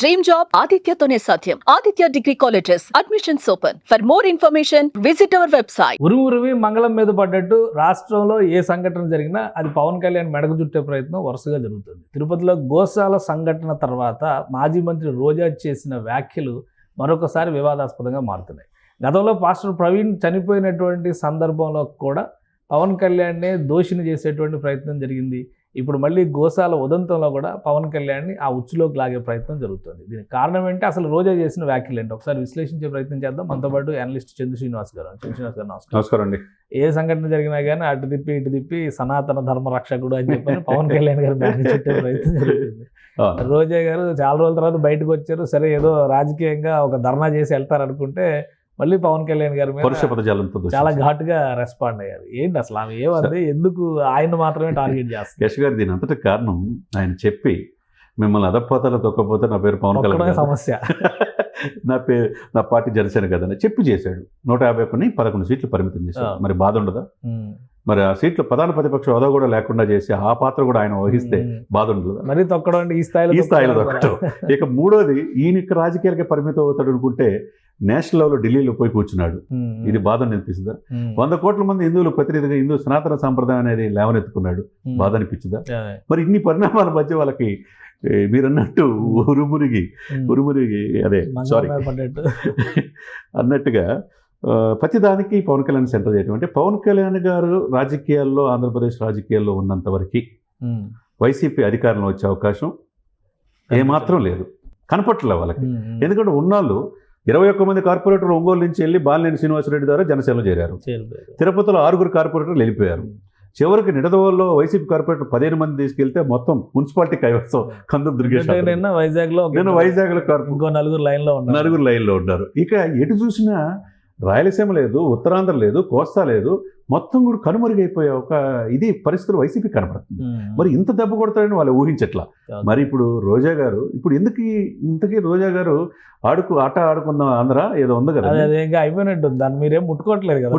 Dream job ఆదిత్యతోనే సాధ్యం. Aditya degree colleges admissions open. For more information visit our website. ఉరుమురివి మంగళం మీద పడ్డట్టు రాష్ట్రంలో ఏ సంఘటన జరిగినా అది పవన్ కళ్యాణ్ మెడకు చుట్టే ప్రయత్నం వరుసగా జరుగుతుంది. తిరుపతిలో గోశాల సంఘటన తర్వాత మాజీ మంత్రి రోజా చేసిన వ్యాఖ్యలు మరొకసారి వివాదాస్పదంగా మారుతున్నాయి. గతంలో పాస్టర్ ప్రవీణ్ చనిపోయినటువంటి సందర్భంలో కూడా పవన్ కళ్యాణ్నే దోషిని చేసేటువంటి ప్రయత్నం జరిగింది. ఇప్పుడు మళ్ళీ గోశాల ఉదంతంలో కూడా పవన్ కళ్యాణ్ని ఆ ఉచ్చులోకి లాగే ప్రయత్నం జరుగుతుంది. దీనికి కారణం ఏంటి, అసలు రోజా చేసిన వ్యాఖ్యలు ఏంటి, ఒకసారి విశ్లేషించే ప్రయత్నం చేద్దాం. మనతో పాటు అనలిస్ట్ చందు శ్రీనివాస్ గారు. శ్రీనివాస్ గారు నమస్కారం అండి. ఏ సంఘటన జరిగినా కానీ అటు తిప్పి ఇటు తిప్పి సనాతన ధర్మ రక్షకుడు అని చెప్పి పవన్ కళ్యాణ్ గారు బ్యాన్ చుట్టే ప్రయత్నం జరుగుతుంది. రోజా గారు చాలా రోజుల తర్వాత బయటకు వచ్చారు. సరే ఏదో రాజకీయంగా ఒక ధర్నా చేసి వెళ్తారనుకుంటే మళ్ళీ పవన్ కళ్యాణ్ గారి మీద చాలా ఘాటుగా రెస్పాండ్ అయ్యారు. ఏంటి అసలు ఆమె ఏమంది, ఎందుకు ఆయన మాత్రమే టార్గెట్ చేస్తారు? యశ్ గారు దీని అంతటి కారణం ఆయన చెప్పి మిమ్మల్ని అదపోతాలో తొక్కపోతే నా పేరు పవన్ కళ్యాణ్ సమస్య నా పార్టీ జనసేన కదని చెప్పి చేశాడు. 151ని 11 సీట్లు పరిమితం చేశాడు. మరి బాధ ఉండదా? మరి ఆ సీట్లు ప్రధాన ప్రతిపక్ష హోదా కూడా లేకుండా చేసి ఆ పాత్ర కూడా ఆయన వహిస్తే బాధ ఉండదు. మరి తొక్కడం అంటే ఈ స్థాయిలో తొక్కడం. ఇక మూడోది, ఈయన రాజకీయాలకే పరిమితం అవుతాడు అనుకుంటే నేషనల్ లెవెల్లో ఢిల్లీలో పోయి కూర్చున్నాడు. ఇది బాధ అనిపిస్తుందా? 100 కోట్ల మంది హిందువులు ప్రతినిధిగా హిందూ సనాతన సాంప్రదాయం అనేది లేవనెత్తుకున్నాడు. బాధ అనిపించదా? మరి ఇన్ని పరిణామాల మధ్య వాళ్ళకి మీరన్నట్టు ఉరుమురిగి అదే సారీ అన్నట్టుగా ప్రతిదానికి పవన్ కళ్యాణ్ సెంటర్ చేయడం అంటే, పవన్ కళ్యాణ్ గారు రాజకీయాల్లో ఆంధ్రప్రదేశ్ రాజకీయాల్లో ఉన్నంత వరకు వైసీపీ అధికారంలో వచ్చే అవకాశం ఏమాత్రం లేదు, కనపట్లే వాళ్ళకి. ఎందుకంటే ఉన్నాళ్ళు 21 మంది కార్పొరేటర్లు ఒంగోలు నుంచి వెళ్ళి బాలినేని శ్రీనివాసరెడ్డి ద్వారా జనసేనలో చేరారు. తిరుపతిలో 6 కార్పొరేటర్లు వెళ్ళిపోయారు. చివరికి నిడదవోల్లో వైసీపీ కార్పొరేటర్ 15 మంది తీసుకెళ్తే మొత్తం మున్సిపాలిటీ కైవసం కందులు దుర్గేశారు. వైజాగ్లో ఇంకో 4 లైన్లో ఉన్నారు. ఇక ఎటు చూసినా రాయలసీమ లేదు, ఉత్తరాంధ్ర లేదు, కోస్తా లేదు, మొత్తం కూడా కనుమరుగైపోయే ఒక ఇది పరిస్థితులు వైసీపీ కనపడుతుంది. మరి ఇంత దెబ్బ కొడతారని వాళ్ళు ఊహించట్లా. మరి ఇప్పుడు రోజా గారు ఇంతకీ రోజా గారు ఆట ఆడుకుందాం ఆంధ్ర ఏదో ఉంది కదా, అయిపోయినట్టు దాన్ని మీరేం ముట్టుకోవట్లేదు కదా,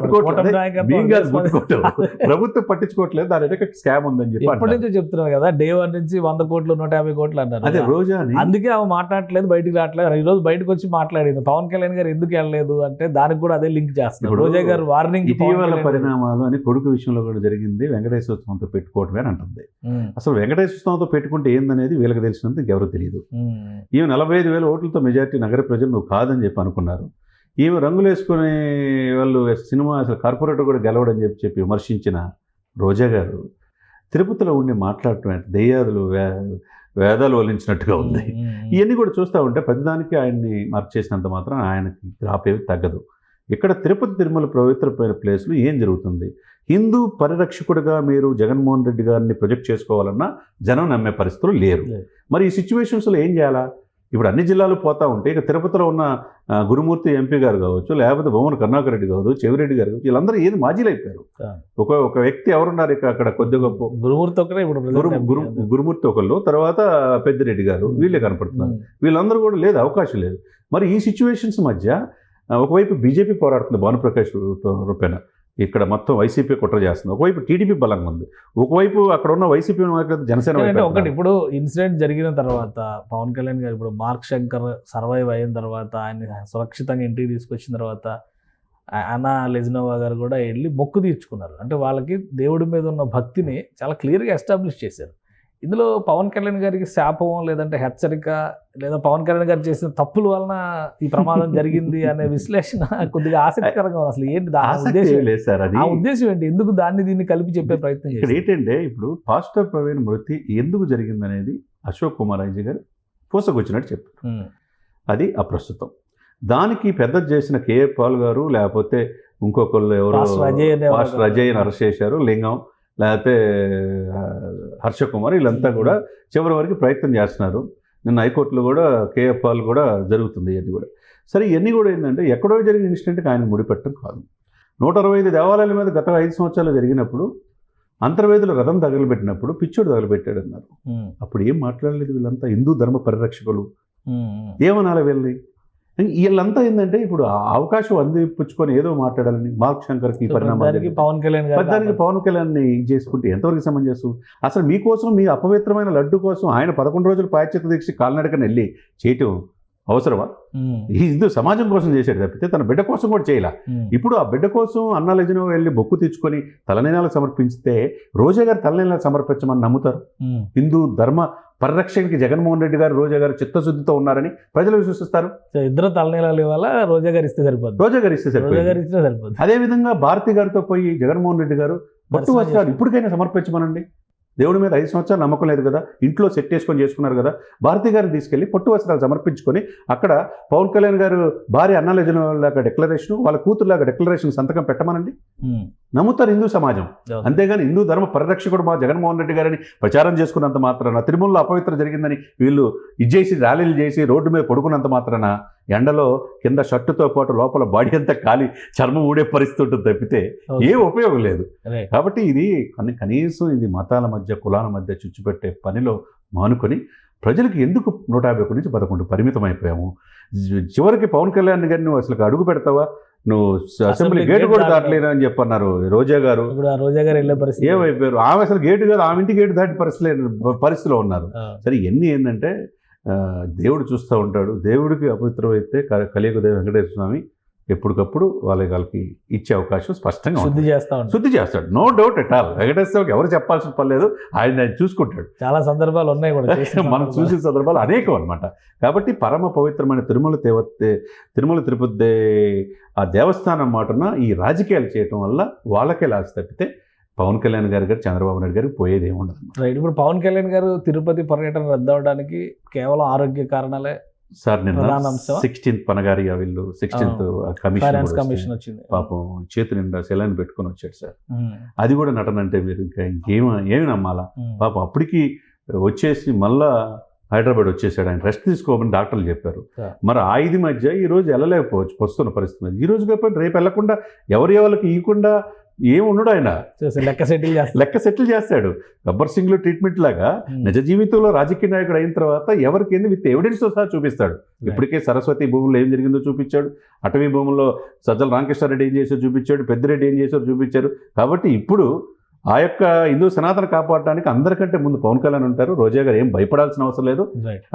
ప్రభుత్వం పట్టించుకోవట్లేదు, దాని ఎదుక స్కామ్ ఉందని చెప్పి ఎప్పటి నుంచో చెప్తున్నారు కదా. డే 1 నుంచి 100 కోట్లు 150 కోట్లు అన్నారు. అదే రోజా, అందుకే ఆమె మాట్లాడట్లేదు, బయటికి రావట్లేదు. ఈ రోజు బయటకు వచ్చి మాట్లాడింది. పవన్ కళ్యాణ్ గారు ఎందుకు వెళ్ళలేదు అంటే దానికి కూడా అదే లింక్ చేస్తారు. రోజా గారు వార్నింగ్ ఇటీవల పరిణామాలు అని కొడుకు విషయంలో కూడా జరిగింది. వెంకటేశ్వర స్వామితో పెట్టుకోవటమే అని అంటుంది. అసలు వెంకటేశ్వర స్వామితో పెట్టుకుంటే ఏందనేది వీళ్ళకి తెలిసినంత ఇంకెవరూ తెలియదు. ఈమె 45,000 ఓట్లతో మెజార్టీ నగర ప్రజలు నువ్వు కాదని చెప్పి అనుకున్నారు. ఈమె రంగులు వేసుకునే వాళ్ళు సినిమా అసలు కార్పొరేటర్ కూడా గెలవడని చెప్పి విమర్శించిన రోజా గారు తిరుపతిలో ఉండి మాట్లాడటం అంటే దెయ్యాదులు వేదాలు వల్లించినట్టుగా ఉంది. ఇవన్నీ కూడా చూస్తూ ఉంటే ప్రతిదానికి ఆయన్ని మార్క్ చేసినంత మాత్రం ఆయనకి గ్రాపేవి తగ్గదు. ఇక్కడ తిరుపతి తిరుమల పవిత్రమైన ప్లేస్లో ఏం జరుగుతుంది? హిందూ పరిరక్షకుడిగా మీరు జగన్మోహన్ రెడ్డి గారిని ప్రొజెక్ట్ చేసుకోవాలన్నా జనం నమ్మే పరిస్థితులు లేరు. మరి ఈ సిచ్యువేషన్స్లో ఏం చేయాలా? ఇప్పుడు అన్ని జిల్లాలు పోతూ ఉంటే ఇక తిరుపతిలో ఉన్న గురుమూర్తి ఎంపీ గారు కావచ్చు, లేకపోతే బొమ్మన కరుణాకర్ రెడ్డి కావచ్చు, చెవిరెడ్డి గారు కావచ్చు, వీళ్ళందరూ ఏది మాజీలు అయిపోయారు. ఒక వ్యక్తి ఎవరున్నారు ఇక అక్కడ కొద్ది గొప్ప గురుమూర్తి ఒకళ్ళు, తర్వాత పెద్దిరెడ్డి గారు, వీళ్ళే కనపడుతున్నారు. వీళ్ళందరూ కూడా లేదు, అవకాశం లేదు. మరి ఈ సిచ్యువేషన్స్ మధ్య ఒకవైపు బీజేపీ పోరాడుతుంది భానుప్రకాష్ రూపేణ, ఇక్కడ మొత్తం వైసీపీ కుట్ర చేస్తుంది. ఒకవైపు టీడీపీ బలంగా ఉంది, ఒకవైపు అక్కడ ఉన్న వైసీపీ జనసేన. ఒకటి ఇప్పుడు ఇన్సిడెంట్ జరిగిన తర్వాత పవన్ కళ్యాణ్ గారు ఇప్పుడు మార్క్ శంకర్ సర్వైవ్ అయిన తర్వాత ఆయన సురక్షితంగా ఇంటికి తీసుకొచ్చిన తర్వాత అన్నా లెజినోవా గారు కూడా వెళ్ళి మొక్కు తీర్చుకున్నారు. అంటే వాళ్ళకి దేవుడి మీద ఉన్న భక్తిని చాలా క్లియర్గా ఎస్టాబ్లిష్ చేశారు. ఇందులో పవన్ కళ్యాణ్ గారికి శాపం లేదంటే హెచ్చరిక లేదా పవన్ కళ్యాణ్ గారు చేసిన తప్పుల వలన ఈ ప్రమాదం జరిగింది అనే విశ్లేషణ కొద్దిగా ఆసక్తికరంగా ఉంది. అసలు ఏంటి ఆ ఉద్దేశం ఏంటి? ఎందుకు దీన్ని కలిపి చెప్పే ప్రయత్నం చేశారు? ఏంటంటే ఇప్పుడు పాస్టర్ ప్రవీణ్ మృతి ఎందుకు జరిగింది అనేది అశోక్ కుమార్ రాజు గారు పూసకొచ్చినట్టు చెప్పారు. అది అప్రస్తుతం. దానికి పెద్ద చేసిన కేఏ పాల్ గారు లేకపోతే ఇంకొకళ్ళు ఎవరు పాస్టర్ అజయ్ని అరెస్ట్ చేశారు, లింగం లేకపోతే హర్షకుమార్, వీళ్ళంతా కూడా చివరి వరకు ప్రయత్నం చేస్తున్నారు. నిన్న హైకోర్టులో కూడా కేఏ పాల్ కూడా జరుగుతుంది. ఇవన్నీ కూడా సరే, ఇవన్నీ కూడా ఏంటంటే ఎక్కడో జరిగిన ఇన్సిడెంట్కి ఆయన ముడిపెట్టడం కాదు. 165 దేవాలయాల మీద గత 5 సంవత్సరాలు జరిగినప్పుడు అంతర్వేదులు రథం తగలబెట్టినప్పుడు పిచ్చోడు తగలబెట్టాడు అన్నారు. అప్పుడు ఏం మాట్లాడలేదు వీళ్ళంతా హిందూ ధర్మ పరిరక్షకులు. ఏమనాలి వీళ్ళని? వీళ్ళంతా ఏంటంటే ఇప్పుడు ఆ అవకాశం అందిపుచ్చుకొని ఏదో మాట్లాడాలని మార్క్ శంకర్కి ఈ పరిణామాలు దానికి పవన్ కళ్యాణ్ గారు దానికి పవన్ కళ్యాణ్ని ఇది చేసుకుంటే ఎంతవరకు సమంజసం? అసలు మీకోసం మీ అపవిత్రమైన లడ్డు కోసం ఆయన 11 రోజులు పాశ్చాత్య దీక్ష కాలినడకన వెళ్ళి చేయటం అవసరమా? ఈ హిందూ సమాజం కోసం చేశాడు తప్పితే తన బిడ్డ కోసం కూడా చేయాల. ఇప్పుడు ఆ బిడ్డ కోసం అన్నాలజనో వెళ్ళి బొక్కు తెచ్చుకొని తలనీలాలు సమర్పిస్తే రోజా గారు తలనీలాలు సమర్పించమని నమ్ముతారు? హిందూ ధర్మ పరిరక్షణకి జగన్మోహన్ రెడ్డి గారు రోజా గారు చిత్తశుద్ధితో ఉన్నారని ప్రజలు విశ్వసిస్తారు. ఇద్దరు తలనీలాలు ఇవ్వాలా, రోజా గారు ఇస్తే సరిపోతుంది. రోజా గారు ఇస్తే సరిపోతుంది. అదేవిధంగా భారతి గారితో పోయి జగన్మోహన్ రెడ్డి గారు పట్టు వస్త్రాలు ఇప్పటికైనా సమర్పించమనండి. దేవుడి మీద 5 సంవత్సరాలు నమ్మకం లేదు కదా, ఇంట్లో సెట్ చేసుకొని చేసుకున్నారు కదా, భారతి గారిని తీసుకెళ్లి పట్టు వస్త్రాలు సమర్పించుకొని అక్కడ పవన్ కళ్యాణ్ గారు భార్య అన్నాలజనలాగా డిక్లరేషన్, వాళ్ళ కూతురులాగా డిక్లరేషన్ సంతకం పెట్టమనండి. నమ్ముతారు హిందూ సమాజం. అంతేగాని హిందూ ధర్మ పరిరక్షకుడు మా జగన్మోహన్ రెడ్డి గారిని ప్రచారం చేసుకున్నంత మాత్రాన, తిరుమలలో అపవిత్ర జరిగిందని వీళ్ళు ఇచ్చేసి ర్యాలీలు చేసి రోడ్డు మీద పడుకున్నంత మాత్రాన ఎండలో కింద షర్టుతో పాటు లోపల బాడీ అంతా ఖాళీ చర్మం ఊడే పరిస్థితి ఉంటుంది తప్పితే ఏ ఉపయోగం లేదు. కాబట్టి ఇది కనీసం ఇది మతాల మధ్య కులాల మధ్య చుచ్చిపెట్టే పనిలో మానుకొని ప్రజలకు ఎందుకు 151 నుంచి 11 పరిమితం అయిపోయాము? చివరికి పవన్ కళ్యాణ్ గారిని నువ్వు అసలు అడుగు పెడతావా, నువ్వు అసెంబ్లీ గేటు కూడా దాటలేను అని చెప్పన్నారు రోజా గారు. రోజా గారు వెళ్ళే పరిస్థితి ఏమైపోయారు? ఆమె అసలు గేటు కాదు, ఆమె ఇంటి గేటు దాటి పరిస్థితిలో ఉన్నారు. సరే ఇవన్నీ ఏంటంటే దేవుడు చూస్తూ ఉంటాడు. దేవుడికి అపవిత్రమైతే కలియుగ దేవ వెంకటేశ్వర స్వామి ఎప్పటికప్పుడు వాళ్ళకి ఇచ్చే అవకాశం స్పష్టంగా శుద్ధి చేస్తాడు. No doubt at all. Venkateswara స్వామికి ఎవరు చెప్పాల్సిన పని లేదు, ఆయన చూసుకుంటాడు. చాలా సందర్భాలు ఉన్నాయి కూడా మనం చూసిన సందర్భాలు అనేకం అనమాట. కాబట్టి పరమ పవిత్రమైన తిరుమల తిరుపతి ఆ దేవస్థానం మాటన ఈ రాజకీయాలు చేయటం వల్ల వాళ్ళకే లాస్ తప్పితే పవన్ కళ్యాణ్ గారు చంద్రబాబు నాయుడు గారికి పోయేది ఏమి ఉండదు. రైట్. ఇప్పుడు పవన్ కళ్యాణ్ గారు తిరుపతి పర్యటన రద్దు అవడానికి కేవలం ఆరోగ్య కారణాలే సార్. నిన్న 16th పనగారిగా వీళ్ళు 16th కమిషన్ వచ్చింది. పాపం చేతి నిండా సెలైన్ పెట్టుకొని వచ్చాడు సార్. అది కూడా నటన అంటే మీరు ఇంకా ఏమి నమ్మాలా? పాపం అప్పటికి వచ్చేసి మళ్ళా హైదరాబాద్ వచ్చేసాడు. ఆయన రెస్ట్ తీసుకోమని డాక్టర్లు చెప్పారు. మరి ఆ ఇది మధ్య ఈ రోజు వెళ్ళలేకపోవచ్చు వస్తున్న పరిస్థితి. ఈ రోజు కాకపోతే రేపు వెళ్ళకుండా ఎవరికి ఇవ్వకుండా ఏమున్నాడు ఆయన లెక్క సెటిల్ చేస్తాడు. గబ్బర్ సింగ్ లో ట్రీట్మెంట్ లాగా నిజ జీవితంలో రాజకీయ నాయకుడు అయిన తర్వాత ఎవరికి ఏంది విత్ ఎవిడెన్స్ తో సహా చూపిస్తాడు. ఇప్పటికే సరస్వతి భూముల్లో ఏం జరిగిందో చూపించాడు, అటవీ భూముల్లో సజ్జల రామకృష్ణారెడ్డి ఏం చేశారో చూపించాడు, పెద్దిరెడ్డి ఏం చేశారో చూపించారు. కాబట్టి ఇప్పుడు ఆ యొక్క హిందూ సనాతన కాపాడడానికి అందరికంటే ముందు పవన్ కళ్యాణ్ ఉంటారు. రోజా గారు ఏం భయపడాల్సిన అవసరం లేదు.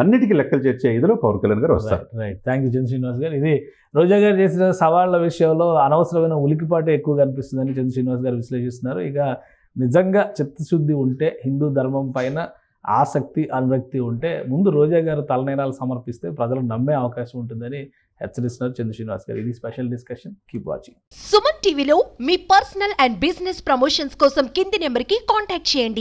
అన్నిటికీ లెక్కలు చేర్చే ఇదిలో పవన్ కళ్యాణ్ గారు వస్తారు. రైట్. థ్యాంక్ యూ చంద్ర శ్రీనివాస్ గారు. ఇది రోజా గారు చేసిన సవాళ్ల విషయంలో అనవసరమైన ఉలికిపాటు ఎక్కువ కనిపిస్తుందని చంద్ర శ్రీనివాస్ గారు విశ్లేషిస్తున్నారు. ఇక నిజంగా చిత్తశుద్ధి ఉంటే, హిందూ ధర్మం పైన ఆసక్తి అనురక్తి ఉంటే ముందు రోజా గారు తలనీలాలు సమర్పిస్తే ప్రజలు నమ్మే అవకాశం ఉంటుందని హెచ్చరిస్తున్నారు చంద్ర శ్రీనివాస్ గారు. ఇది special discussion. Keep watching. Suman టీవీలో మీ పర్సనల్ అండ్ బిజినెస్ ప్రమోషన్స్ కోసం కింది నెంబర్కి కాంటాక్ట్ చేయండి.